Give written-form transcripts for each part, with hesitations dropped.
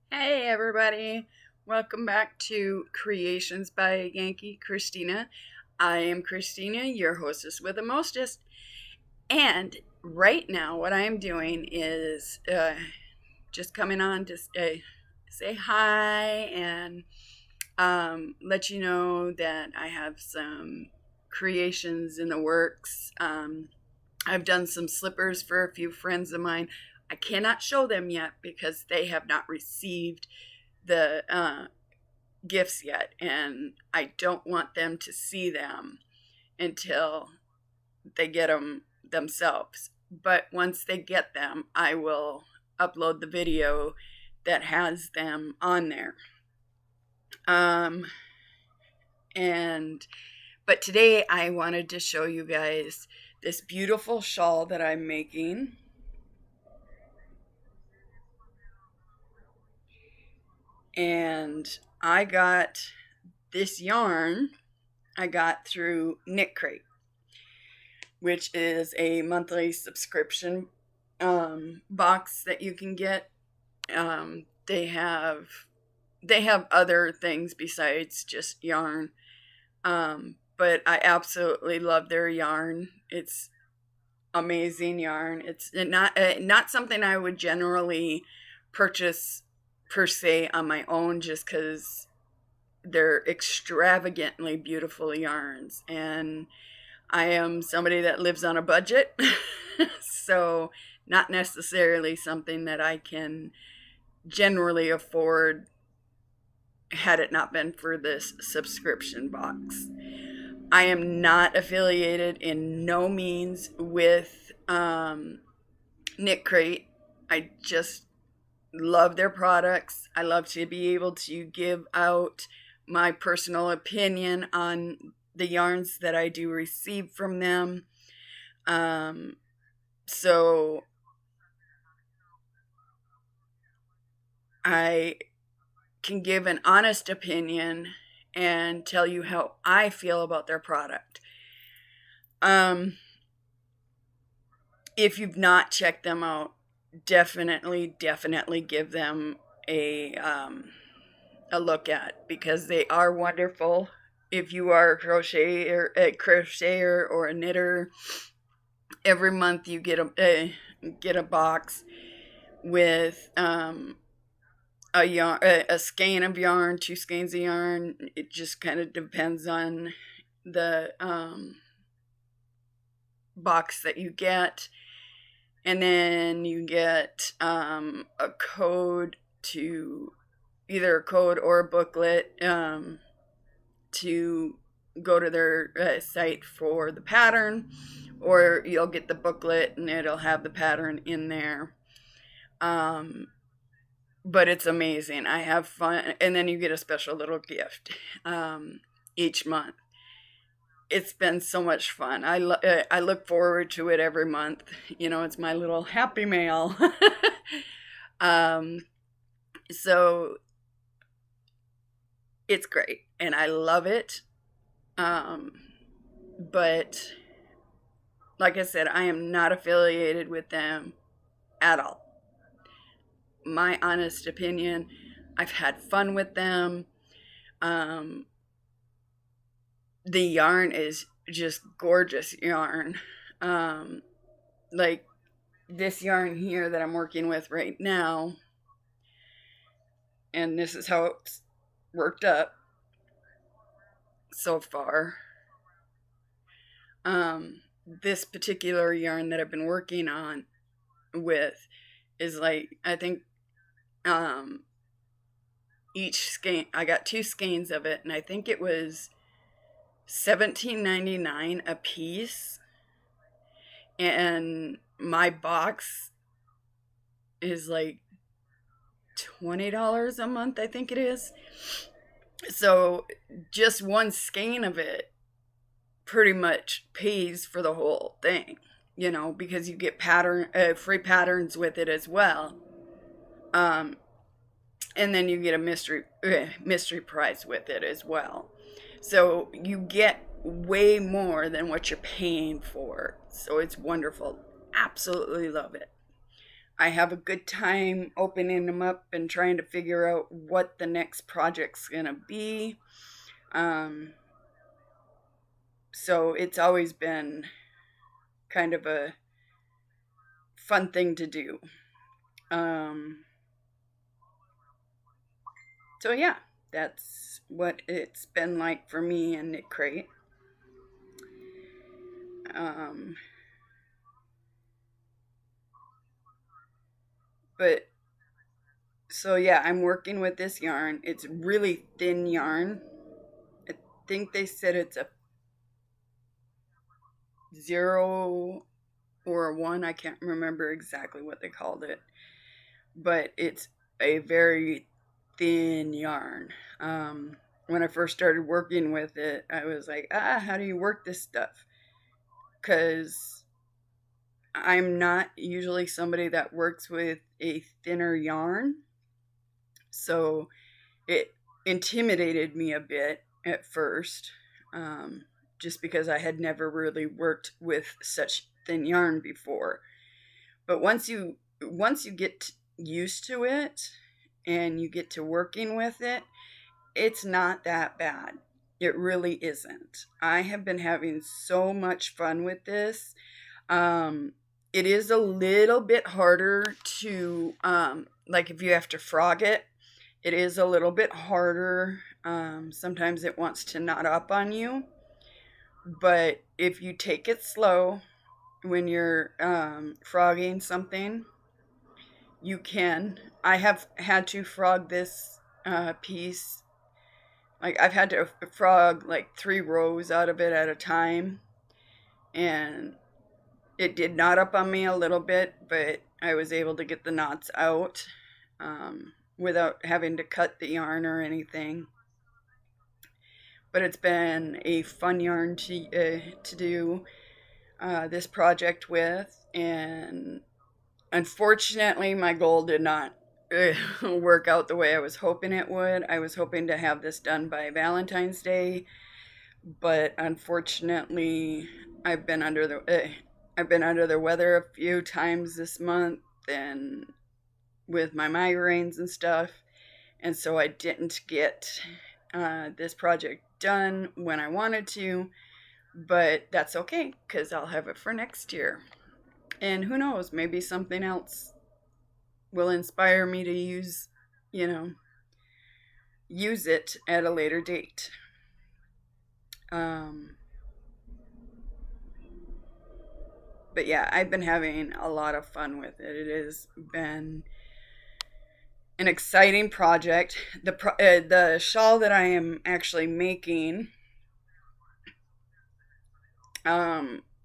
Hey everybody, welcome back to Creations by Yankee Christina. I am Christina, your hostess with the mostest, and right now what I am doing is just coming on to say hi and let you know that I have some creations in the works. I've done some slippers for a few friends of mine. I cannot show them yet because they have not received the gifts yet, and I don't want them to see them until they get them themselves. But once they get them, I will upload the video that has them on there. Um, and but today I wanted to show you guys this beautiful shawl that I'm making. And I got this yarn I got through Knit Crate, which is a monthly subscription box that you can get. They have other things besides just yarn, but I absolutely love their yarn. It's amazing yarn. It's not something I would generally purchase per se on my own, just because they're extravagantly beautiful yarns, and I am somebody that lives on a budget, so not necessarily something that I can generally afford had it not been for this subscription box. I am not affiliated in no means with Knit Crate. I just love their products. I love to be able to give out my personal opinion on the yarns that I do receive from them. So I can give an honest opinion and tell you how I feel about their product. If you've not checked them out, definitely give them a look at, because they are wonderful. If you are a crocheter or a knitter, every month you get a box with a yarn, a skein of yarn, two skeins of yarn. It just kind of depends on the box that you get, and then you get a code to either a code or a booklet to go to their site for the pattern, or you'll get the booklet and it'll have the pattern in there. But it's amazing. I have fun, and then you get a special little gift each month. It's been so much fun. I look forward to it every month. It's my little happy mail. um, so it's great, and I love it. Um, but like I said, I am not affiliated with them at all. My honest opinion, I've had fun with them. Um, the yarn is just gorgeous yarn. Like this yarn here that I'm working with right now, and this is how it's worked up so far. This particular yarn that I've been working on with is like, I think um, each skein, I got two skeins of it, and I think it was $17.99 a piece, and my box is like $20 a month, I think it is. So just one skein of it pretty much pays for the whole thing, because you get free patterns with it as well. Um, and then you get a mystery prize with it as well. So you get way more than what you're paying for. So it's wonderful. Absolutely love it. I have a good time opening them up and trying to figure out what the next project's gonna be. So it's always been kind of a fun thing to do. Um, so yeah, that's what it's been like for me and Knit Crate. Um, but so yeah, I'm working with this yarn. It's really thin yarn. I think they said it's a 0 or a 1. I can't remember exactly what they called it, but it's a very thin yarn. When I first started working with it, I was like, how do you work this stuff? Because I'm not usually somebody that works with a thinner yarn. So it intimidated me a bit at first, um, just because I had never really worked with such thin yarn before. But once you get used to it and you get to working with it, it's not that bad. It really isn't. I have been having so much fun with this. It is a little bit harder to, like if you have to frog it, it is a little bit harder. Sometimes it wants to knot up on you. But if you take it slow when you're frogging something, you can. I have had to frog this piece. Like I've had to frog like 3 rows out of it at a time. And it did knot up on me a little bit, but I was able to get the knots out without having to cut the yarn or anything. But it's been a fun yarn to do this project with, and unfortunately, my goal did not work out the way I was hoping it would. I was hoping to have this done by Valentine's Day, but unfortunately, I've been under the weather a few times this month, and with my migraines and stuff, and so I didn't get this project done when I wanted to, but that's okay because I'll have it for next year. And who knows, maybe something else will inspire me to you know, use it at a later date. Um, but yeah, I've been having a lot of fun with it. It has been an exciting project. The shawl that I am actually making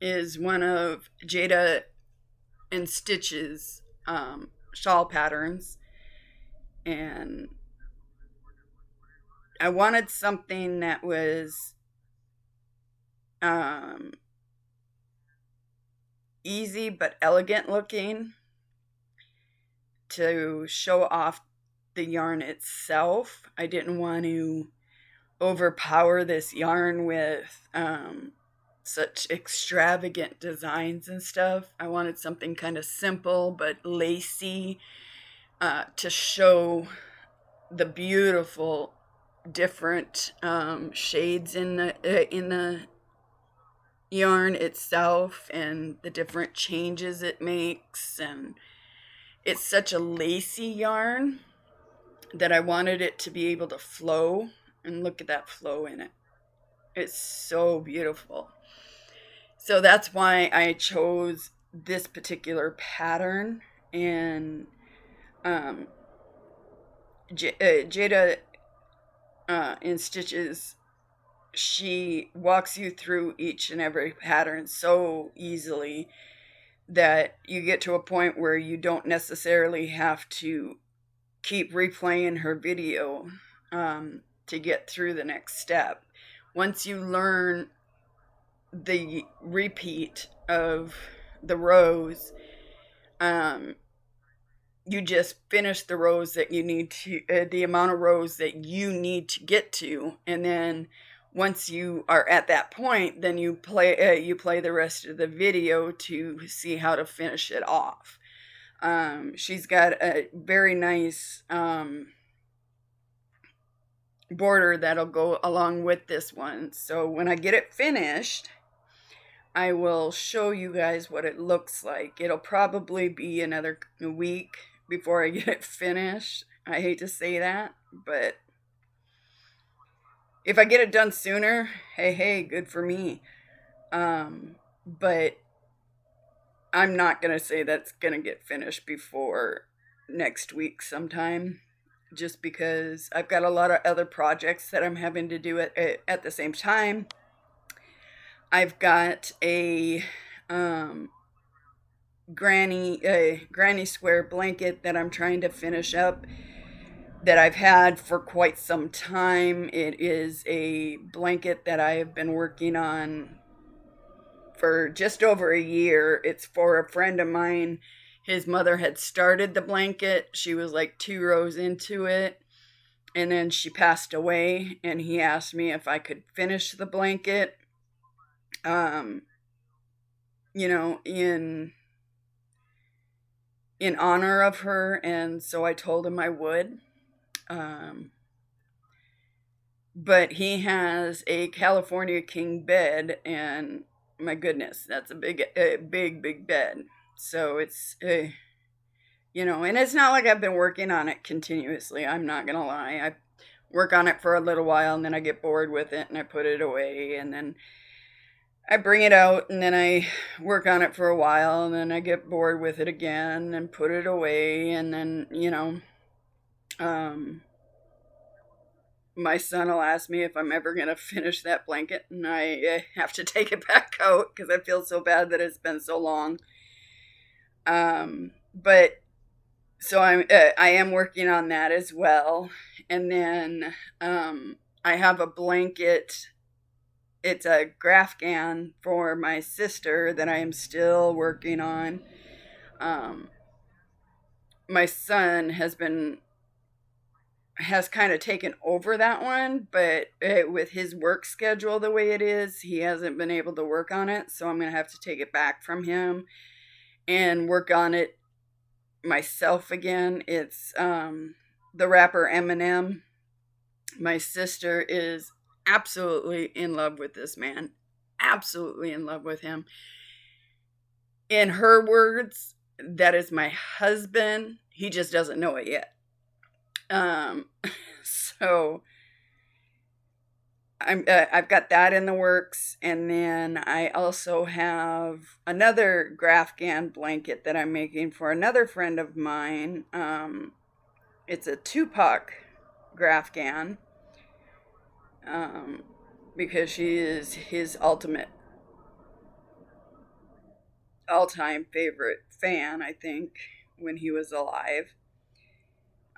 is one of Jada and Stitch's shawl patterns, and I wanted something that was um, easy but elegant looking to show off the yarn itself. I didn't want to overpower this yarn with such extravagant designs and stuff. I wanted something kind of simple but lacy to show the beautiful different shades in the yarn itself and the different changes it makes. And it's such a lacy yarn that I wanted it to be able to flow, and look at that flow in it. It's so beautiful. So that's why I chose this particular pattern. And um, Jada in Stitches, she walks you through each and every pattern so easily that you get to a point where you don't necessarily have to keep replaying her video to get through the next step. Once you learn the repeat of the rows, you just finish the rows that you need to, the amount of rows that you need to get to, and then once you are at that point, then you play the rest of the video to see how to finish it off. She's got a very nice border that'll go along with this one. So when I get it finished, I will show you guys what it looks like. It'll probably be another week before I get it finished. I hate to say that, but if I get it done sooner, hey, good for me. But I'm not going to say that's going to get finished before next week sometime, just because I've got a lot of other projects that I'm having to do at the same time. I've got a granny square blanket that I'm trying to finish up that I've had for quite some time. It is a blanket that I have been working on for just over a year. It's for a friend of mine. His mother had started the blanket. She was like 2 rows into it, and then she passed away, and he asked me if I could finish the blanket, um, in honor of her, and so I told him I would. Um, but he has a California king bed, and my goodness, that's a big bed. So it's, and it's not like I've been working on it continuously. I'm not gonna lie. I work on it for a little while, and then I get bored with it, and I put it away, and then I bring it out, and then I work on it for a while, and then I get bored with it again and put it away, and then um, my son will ask me if I'm ever gonna finish that blanket, and I have to take it back out because I feel so bad that it's been so long. But so I am working on that as well, and then I have a blanket. It's a Grafgan for my sister that I am still working on. Um, my son has kind of taken over that one, but with his work schedule the way it is, he hasn't been able to work on it. So I'm going to have to take it back from him and work on it myself again. It's the rapper Eminem. My sister is absolutely in love with this man, absolutely in love with him. In her words, that is my husband. He just doesn't know it yet. Um, so I've got that in the works, and then I also have another Grafgan blanket that I'm making for another friend of mine. It's a Tupac Grafgan, because she is his ultimate all-time favorite fan, I think, when he was alive,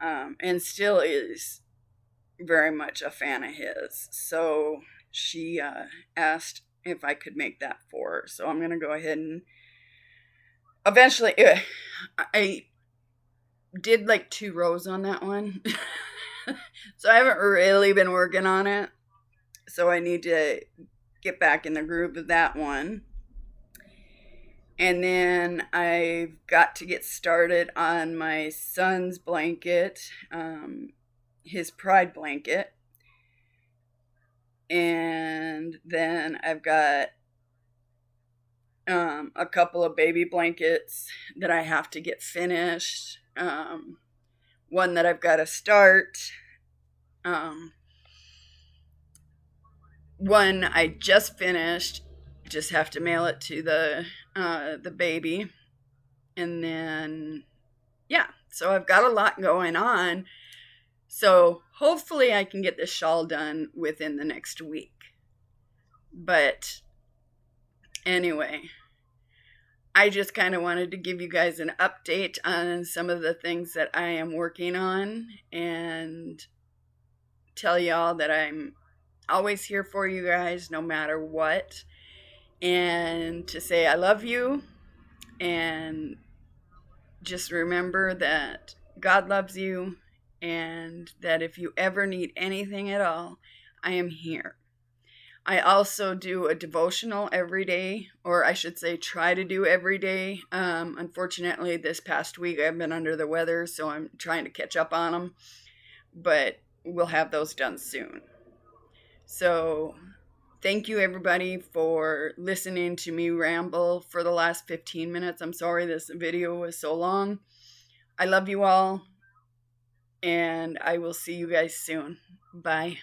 and still is very much a fan of his. So she asked if I could make that for her. So I'm going to go ahead and eventually, I did like 2 rows on that one. So I haven't really been working on it. So I need to get back in the groove of that one. And then I've got to get started on my son's blanket, his pride blanket. And then I've got a couple of baby blankets that I have to get finished. One that I've got to start. One I just finished. Just have to mail it to the baby, and then yeah. So I've got a lot going on. So hopefully I can get this shawl done within the next week. But anyway, I just kind of wanted to give you guys an update on some of the things that I am working on and tell y'all that I'm always here for you guys no matter what. And to say I love you, and just remember that God loves you, and that if you ever need anything at all, I am here. I also do a devotional every day, or I should say, try to do every day. Unfortunately, this past week I've been under the weather, so I'm trying to catch up on them, but we'll have those done soon. So, thank you everybody for listening to me ramble for the last 15 minutes. I'm sorry this video was so long. I love you all, and I will see you guys soon. Bye.